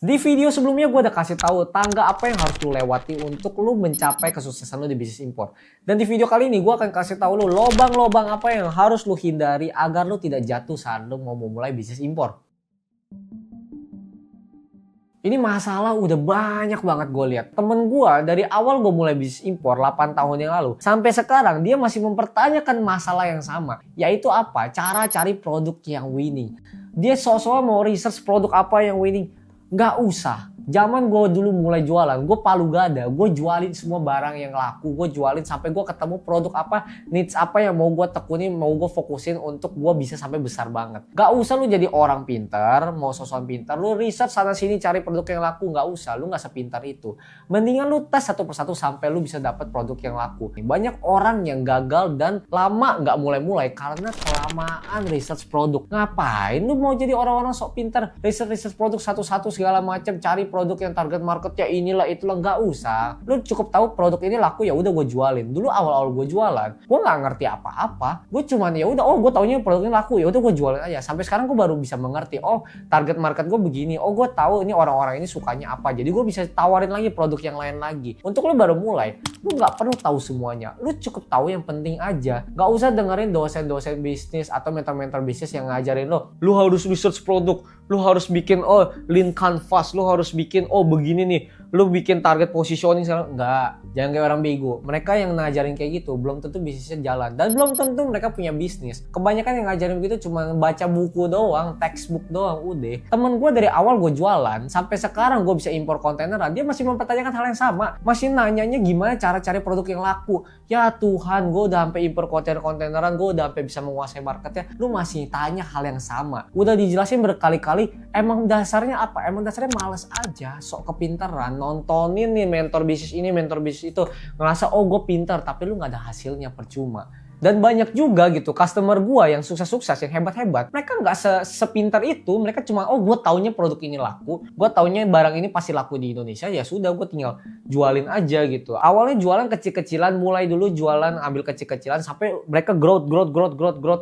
Di video sebelumnya gue udah kasih tahu tangga apa yang harus lu lewati untuk lu mencapai kesuksesan lu di bisnis impor. Dan di video kali ini gue akan kasih tahu lu lobang-lobang apa yang harus lu hindari agar lu tidak jatuh saat lu mau memulai bisnis impor. Ini masalah udah banyak banget gue lihat. Temen gue dari awal gue mulai bisnis impor 8 tahun yang lalu. Sampai sekarang dia masih mempertanyakan masalah yang sama. Yaitu apa? Cara cari produk yang winning. Dia sok-sok mau research produk apa yang winning. Nggak usah. Zaman gue dulu mulai jualan, gue palu gada, gue jualin semua barang yang laku, gue jualin sampai gue ketemu produk apa, needs apa yang mau gue tekunin, mau gue fokusin untuk gue bisa sampai besar banget. Gak usah lu jadi orang pintar, mau sosokan pintar, lu research sana sini cari produk yang laku, gak usah, lu gak sepintar itu. Mendingan lu tes satu persatu sampai lu bisa dapat produk yang laku. Banyak orang yang gagal dan lama gak mulai-mulai karena kelamaan research produk. Ngapain lu mau jadi orang-orang sok pintar, research produk satu-satu segala macam, cari produk yang target marketnya inilah itulah, nggak usah. Lu cukup tahu produk ini laku ya udah gue jualin. Dulu awal-awal gue jualan, gue nggak ngerti apa-apa. Gue cuman ya udah, oh gue taunya produk ini laku ya udah gue jualin aja. Sampai sekarang gue baru bisa mengerti, oh target market gue begini. Oh gue tahu ini orang-orang ini sukanya apa. Jadi gue bisa tawarin lagi produk yang lain lagi. Untuk lu baru mulai, lu nggak perlu tahu semuanya. Lu cukup tahu yang penting aja. Nggak usah dengerin dosen-dosen bisnis atau mentor-mentor bisnis yang ngajarin lo. Lu harus research produk. Lu harus bikin lean canvas, lu harus bikin begini nih, lu bikin target positioning sekarang. Enggak, jangan kayak orang bego. Mereka yang ngajarin kayak gitu belum tentu bisnisnya jalan dan belum tentu mereka punya bisnis. Kebanyakan yang ngajarin begitu cuma baca buku doang, textbook doang, udah. Temen gue dari awal gue jualan sampai sekarang gue bisa impor kontaineran, dia masih mempertanyakan hal yang sama, masih nanyanya gimana cara cari produk yang laku. Ya Tuhan, gue udah sampai impor kontaineran, gue udah sampai bisa menguasai marketnya, lu masih tanya hal yang sama. Udah dijelasin berkali-kali. Emang dasarnya apa? Emang dasarnya males aja, sok kepintaran, nontonin nih mentor bisnis ini, mentor bisnis itu, ngerasa oh gue pintar, tapi lu nggak ada hasilnya, percuma. Dan banyak juga gitu customer gua yang sukses-sukses, yang hebat-hebat, mereka nggak sepintar itu. Mereka cuma gue taunya produk ini laku, gue taunya barang ini pasti laku di Indonesia, ya sudah gue tinggal jualin aja gitu. Awalnya jualan kecil-kecilan, mulai dulu jualan ambil kecil-kecilan sampai mereka growth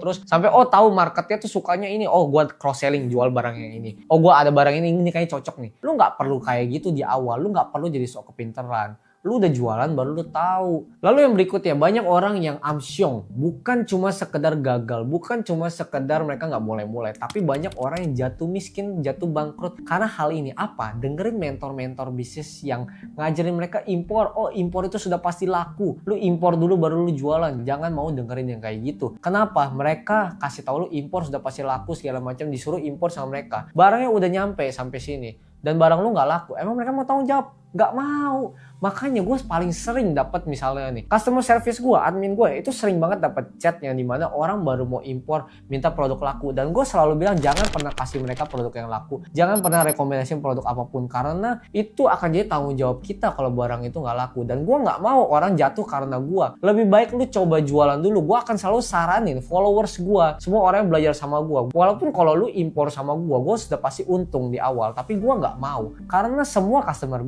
terus sampai tahu marketnya tuh sukanya ini, gue cross selling jual barang yang ini, gue ada barang ini kayaknya cocok nih. Lu nggak perlu kayak gitu di awal, lu nggak perlu jadi sok kepintaran. Lu udah jualan baru lu tahu. Lalu yang berikutnya, banyak orang yang amsyong, bukan cuma sekedar gagal, bukan cuma sekedar mereka nggak mulai-mulai, tapi banyak orang yang jatuh miskin, jatuh bangkrut karena hal ini. Apa? Dengerin mentor-mentor bisnis yang ngajarin mereka impor. Impor itu sudah pasti laku. Lu impor dulu baru lu jualan. Jangan mau dengerin yang kayak gitu. Kenapa? Mereka kasih tahu lu impor sudah pasti laku segala macam, disuruh impor sama mereka. Barangnya udah nyampe sampai sini dan barang lu nggak laku. Emang mereka mau tanggung jawab? Nggak mau. Makanya gue paling sering dapat misalnya nih, customer service gue, admin gue itu sering banget dapat chat yang dimana orang baru mau impor minta produk laku, dan gue selalu bilang jangan pernah kasih mereka produk yang laku, jangan pernah rekomendasi produk apapun karena itu akan jadi tanggung jawab kita kalau barang itu nggak laku. Dan gue nggak mau orang jatuh karena gue. Lebih baik lu coba jualan dulu. Gue akan selalu saranin followers gue, semua orang yang belajar sama gue, walaupun kalau lu impor sama gue sudah pasti untung di awal, tapi gue nggak mau karena semua customer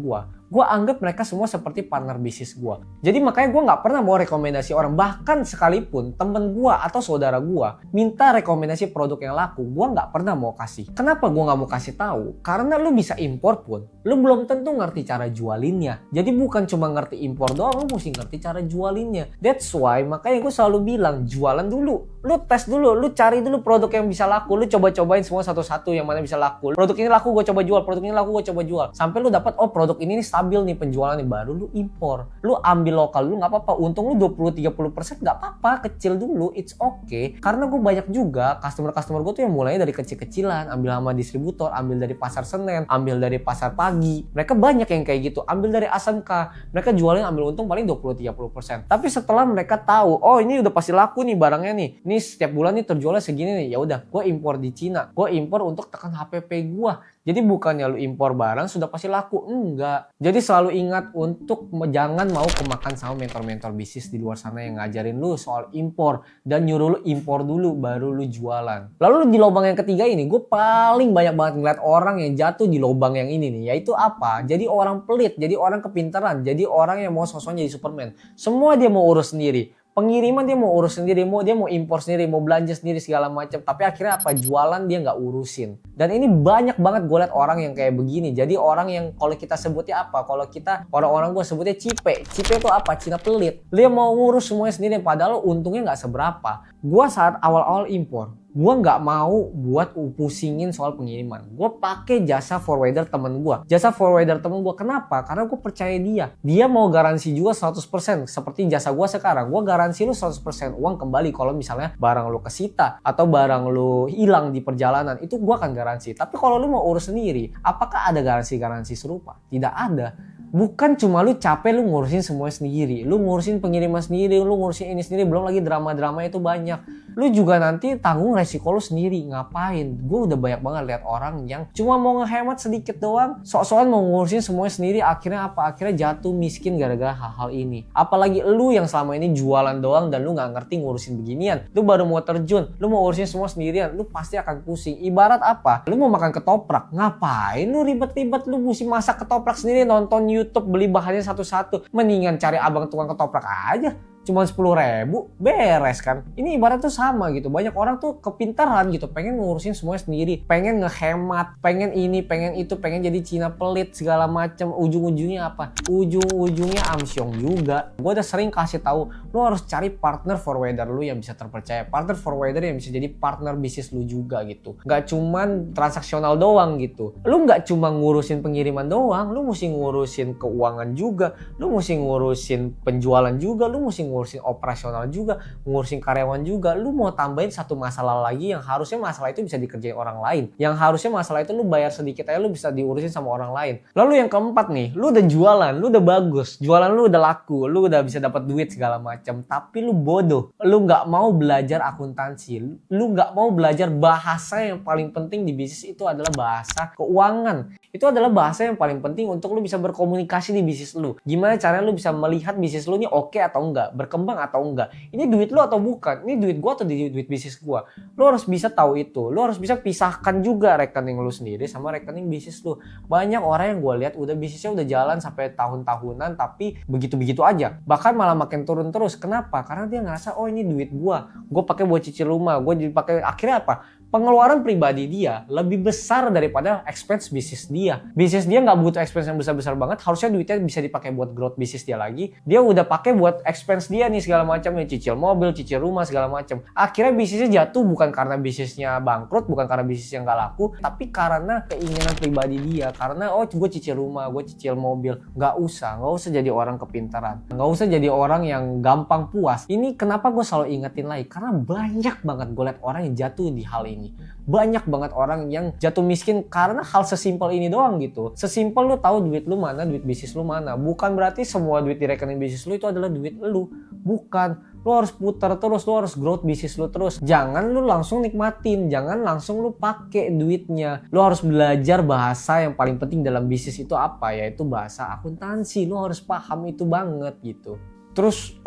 gue anggap mereka semua seperti partner bisnis gue. Jadi makanya gue nggak pernah mau rekomendasi orang. Bahkan sekalipun temen gue atau saudara gue minta rekomendasi produk yang laku, gue nggak pernah mau kasih. Kenapa gue nggak mau kasih tahu? Karena lu bisa impor pun, lu belum tentu ngerti cara jualinnya. Jadi bukan cuma ngerti impor doang, lu mesti ngerti cara jualinnya. That's why makanya gue selalu bilang jualan dulu. Lu tes dulu, lu cari dulu produk yang bisa laku. Lu coba-cobain semua satu-satu yang mana bisa laku. Produk ini laku gue coba jual, produk ini laku gue coba jual. Sampai lu dapat produk ini stabil nih penjualannya, baru lu impor. Lu ambil lokal dulu nggak apa-apa, untung lu 20-30% nggak apa-apa, kecil dulu, it's okay. Karena gue banyak juga customer gue tuh yang mulainya dari kecil-kecilan, ambil sama distributor, ambil dari pasar Senen, ambil dari pasar pagi. Mereka banyak yang kayak gitu, ambil dari ASMK, mereka jualnya ambil untung paling 20-30%. Tapi setelah mereka tahu, ini udah pasti laku nih barangnya nih, ini setiap bulan nih terjualnya segini nih, ya udah gue impor di Cina, gue impor untuk tekan HPP gue. Jadi bukannya lu impor barang sudah pasti laku, enggak. Jadi selalu ingat untuk jangan mau kemakan sama mentor-mentor bisnis di luar sana yang ngajarin lu soal impor dan nyuruh lu impor dulu baru lu jualan. Lalu di lubang yang ketiga ini, gue paling banyak banget ngeliat orang yang jatuh di lubang yang ini nih, yaitu apa? Jadi orang pelit, jadi orang kepintaran, jadi orang yang mau sosok jadi Superman. Semua dia mau urus sendiri. Pengiriman dia mau urus sendiri, dia mau impor sendiri, mau belanja sendiri segala macam. Tapi akhirnya apa? Jualan dia nggak urusin. Dan ini banyak banget gue liat orang yang kayak begini. Jadi orang yang kalau kita sebutnya apa? Kalau kita orang-orang gue sebutnya cipe. Cipe itu apa? Cina pelit. Dia mau ngurus semuanya sendiri padahal untungnya nggak seberapa. Gue saat awal-awal impor, gue nggak mau buat pusingin soal pengiriman. Gue pakai jasa forwarder temen gue. Jasa forwarder temen gue. Kenapa? Karena gue percaya dia. Dia mau garansi juga 100%. Seperti jasa gue sekarang. Gue garansi lu 100% uang kembali kalau misalnya barang lu kesita atau barang lu hilang di perjalanan. Itu gue akan garansi. Tapi kalau lu mau urus sendiri, apakah ada garansi-garansi serupa? Tidak ada. Bukan cuma lu capek lu ngurusin semuanya sendiri. Lu ngurusin pengiriman sendiri, lu ngurusin ini sendiri. Belum lagi drama-drama itu banyak. Lu juga nanti tanggung resiko lu sendiri. Ngapain? Gue udah banyak banget lihat orang yang cuma mau ngehemat sedikit doang. Sok-sokan mau ngurusin semuanya sendiri. Akhirnya apa? Akhirnya jatuh miskin gara-gara hal-hal ini. Apalagi lu yang selama ini jualan doang dan lu gak ngerti ngurusin beginian. Lu baru mau terjun. Lu mau ngurusin semua sendirian. Lu pasti akan pusing. Ibarat apa? Lu mau makan ketoprak. Ngapain lu ribet-ribet? Lu mesti masak ketoprak sendiri, nonton YouTube, beli bahannya satu-satu. Mendingan cari abang tukang ketoprak aja. Cuma 10.000 beres kan. Ini ibarat tuh sama gitu. Banyak orang tuh kepintaran gitu, pengen ngurusin semuanya sendiri, pengen ngehemat, pengen ini, pengen itu, pengen jadi Cina pelit segala macem. Ujung-ujungnya apa? Ujung-ujungnya amsyong juga. Gue udah sering kasih tahu, lu harus cari partner forwarder lu yang bisa terpercaya, partner forwarder yang bisa jadi partner bisnis lu juga gitu. Gak cuman transaksional doang gitu. Lu gak cuma ngurusin pengiriman doang, lu mesti ngurusin keuangan juga, lu mesti ngurusin penjualan juga, lu mesti ngurusin operasional juga, ngurusin karyawan juga. Lu mau tambahin satu masalah lagi yang harusnya masalah itu bisa dikerjain orang lain. Yang harusnya masalah itu lu bayar sedikit aja lu bisa diurusin sama orang lain. Lalu yang keempat nih, lu udah jualan, lu udah bagus, jualan lu udah laku, lu udah bisa dapat duit segala macam, tapi lu bodoh. Lu nggak mau belajar akuntansi, lu nggak mau belajar bahasa yang paling penting di bisnis itu adalah bahasa keuangan. Itu adalah bahasa yang paling penting untuk lu bisa berkomunikasi di bisnis lu. Gimana caranya lu bisa melihat bisnis lu ini oke atau enggak, berkembang atau enggak. Ini duit lu atau bukan? Ini duit gua atau duit bisnis gua? Lu harus bisa tahu itu. Lu harus bisa pisahkan juga rekening lu sendiri sama rekening bisnis lu. Banyak orang yang gua lihat udah bisnisnya udah jalan sampai tahun-tahunan tapi begitu-begitu aja. Bahkan malah makin turun terus. Kenapa? Karena dia ngerasa oh ini duit gua. Gua pakai buat cicil rumah, gua jadi pakai. Akhirnya apa? Pengeluaran pribadi dia lebih besar daripada expense bisnis dia. Bisnis dia nggak butuh expense yang besar-besar banget. Harusnya duitnya bisa dipakai buat growth bisnis dia lagi. Dia udah pakai buat expense dia nih segala macam, nih cicil mobil, cicil rumah segala macam. Akhirnya bisnisnya jatuh bukan karena bisnisnya bangkrut, bukan karena bisnisnya nggak laku, tapi karena keinginan pribadi dia. Karena oh gue cicil rumah, gue cicil mobil. Nggak usah jadi orang kepintaran. Nggak usah jadi orang yang gampang puas. Ini kenapa gue selalu ingetin lagi? Karena banyak banget gue liat orang yang jatuh di hal ini. Banyak banget orang yang jatuh miskin karena hal sesimpel ini doang gitu. Sesimpel lu tahu duit lu mana, duit bisnis lu mana. Bukan berarti semua duit di rekening bisnis lu itu adalah duit lu. Bukan. Lu harus putar terus, lu harus growth bisnis lu terus. Jangan lu langsung nikmatin, jangan langsung lu pakai duitnya. Lu harus belajar bahasa yang paling penting dalam bisnis itu apa, yaitu bahasa akuntansi. Lu harus paham itu banget gitu. Terus,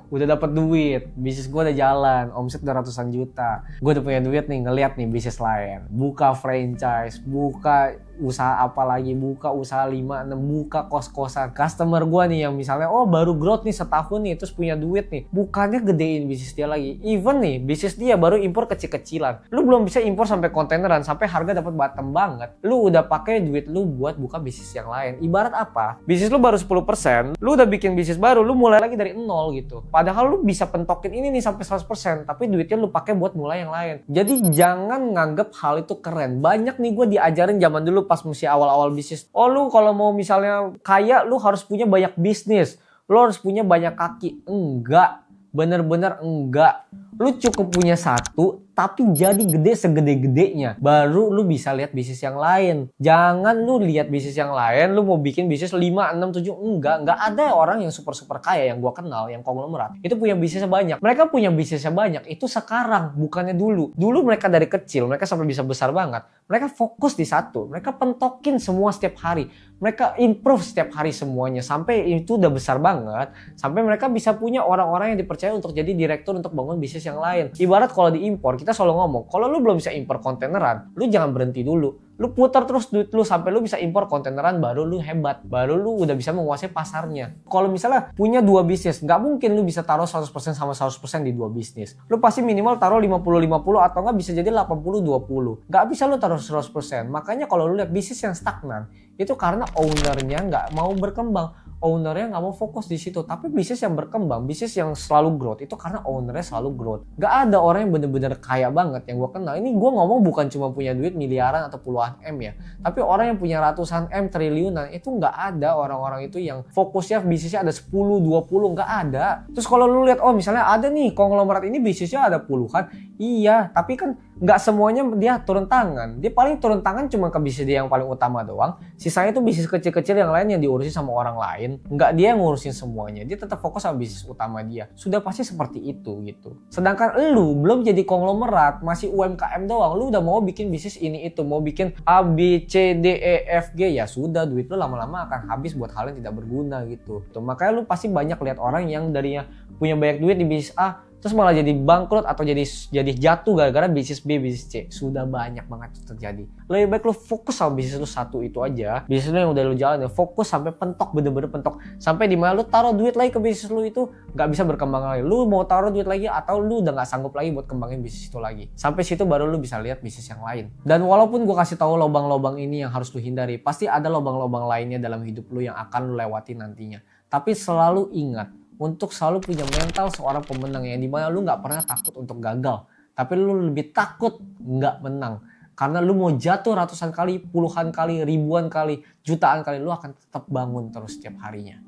udah dapat duit, bisnis gue udah jalan, omset udah ratusan juta. Gue udah punya duit nih, ngeliat nih bisnis lain. Buka franchise, buka usaha apa lagi, buka usaha 5-6, buka kos-kosan. Customer gue nih yang misalnya, baru growth nih setahun nih, terus punya duit nih. Bukannya gedein bisnis dia lagi. Even nih, bisnis dia baru impor kecil-kecilan. Lu belum bisa impor sampai kontaineran, sampai harga dapat bottom banget. Lu udah pakai duit lu buat buka bisnis yang lain. Ibarat apa? Bisnis lu baru 10%, lu udah bikin bisnis baru, lu mulai lagi dari nol gitu. Padahal lu bisa pentokin ini nih sampai 100%, tapi duitnya lu pakai buat mulai yang lain. Jadi jangan nganggep hal itu keren. Banyak nih gue diajarin zaman dulu pas mesti awal-awal bisnis. Lu kalau mau misalnya kaya, lu harus punya banyak bisnis. Lu harus punya banyak kaki. Enggak. Bener-bener enggak. Lu cukup punya satu, tapi jadi gede segede-gedenya. Baru lu bisa lihat bisnis yang lain. Jangan lu lihat bisnis yang lain, lu mau bikin bisnis 5, 6, 7. Enggak ada orang yang super-super kaya yang gua kenal, yang konglomerat. Itu punya bisnisnya banyak. Mereka punya bisnisnya banyak. Itu sekarang, bukannya dulu. Dulu mereka dari kecil, mereka sampai bisa besar banget. Mereka fokus di satu. Mereka pentokin semua setiap hari. Mereka improve setiap hari semuanya. Sampai itu udah besar banget. Sampai mereka bisa punya orang-orang yang dipercaya untuk jadi direktur untuk bangun bisnis yang lain. Ibarat kalau diimpor, kita selalu ngomong, kalau lu belum bisa impor kontaineran, lu jangan berhenti dulu. Lu putar terus duit lu sampai lu bisa impor konteneran, baru lu hebat. Baru lu udah bisa menguasai pasarnya. Kalau misalnya punya 2 bisnis, nggak mungkin lu bisa taruh 100% sama 100% di 2 bisnis. Lu pasti minimal taruh 50-50 atau nggak bisa jadi 80-20. Nggak bisa lu taruh 100%. Makanya kalau lu lihat bisnis yang stagnan, itu karena ownernya nggak mau berkembang. Ownernya nggak mau fokus di situ. Tapi bisnis yang berkembang, bisnis yang selalu growth, itu karena ownernya selalu growth. Nggak ada orang yang bener-bener kaya banget yang gue kenal. Ini gue ngomong bukan cuma punya duit miliaran atau puluhan M ya. Tapi orang yang punya ratusan M, triliunan, itu nggak ada orang-orang itu yang fokusnya bisnisnya ada 10-20, nggak ada. Terus kalau lu lihat, oh misalnya ada nih konglomerat ini bisnisnya ada puluhan. Iya, tapi kan nggak semuanya dia turun tangan. Dia paling turun tangan cuma ke bisnis dia yang paling utama doang. Sisanya itu bisnis kecil-kecil yang lain yang diurusin sama orang lain. Nggak dia yang ngurusin semuanya. Dia tetap fokus sama bisnis utama dia. Sudah pasti seperti itu gitu. Sedangkan lu belum jadi konglomerat, masih UMKM doang. Lu udah mau bikin bisnis ini itu, mau bikin A, B, C, D, E, F, G, ya sudah, duit lu lama-lama akan habis buat hal yang tidak berguna gitu. Tuh, makanya lu pasti banyak lihat orang yang darinya punya banyak duit di bisnis A, terus malah jadi bangkrut atau jadi jatuh gara-gara bisnis B, bisnis C. Sudah banyak banget terjadi. Lebih baik lu fokus sama bisnis lu satu itu aja. Bisnis lu yang udah lu jalanin, fokus sampai pentok, bener-bener pentok. Sampai di mana lu taruh duit lagi ke bisnis lu itu nggak bisa berkembang lagi. Lu mau taruh duit lagi atau lu udah nggak sanggup lagi buat kembangin bisnis itu lagi. Sampai situ baru lu bisa lihat bisnis yang lain. Dan walaupun gua kasih tahu lobang-lobang ini yang harus lu hindari, pasti ada lobang-lobang lainnya dalam hidup lu yang akan lu lewati nantinya. Tapi selalu ingat, untuk selalu punya mental seorang pemenang yang dimana lu nggak pernah takut untuk gagal, tapi lu lebih takut nggak menang. Karena lu mau jatuh ratusan kali, puluhan kali, ribuan kali, jutaan kali, lu akan tetap bangun terus setiap harinya.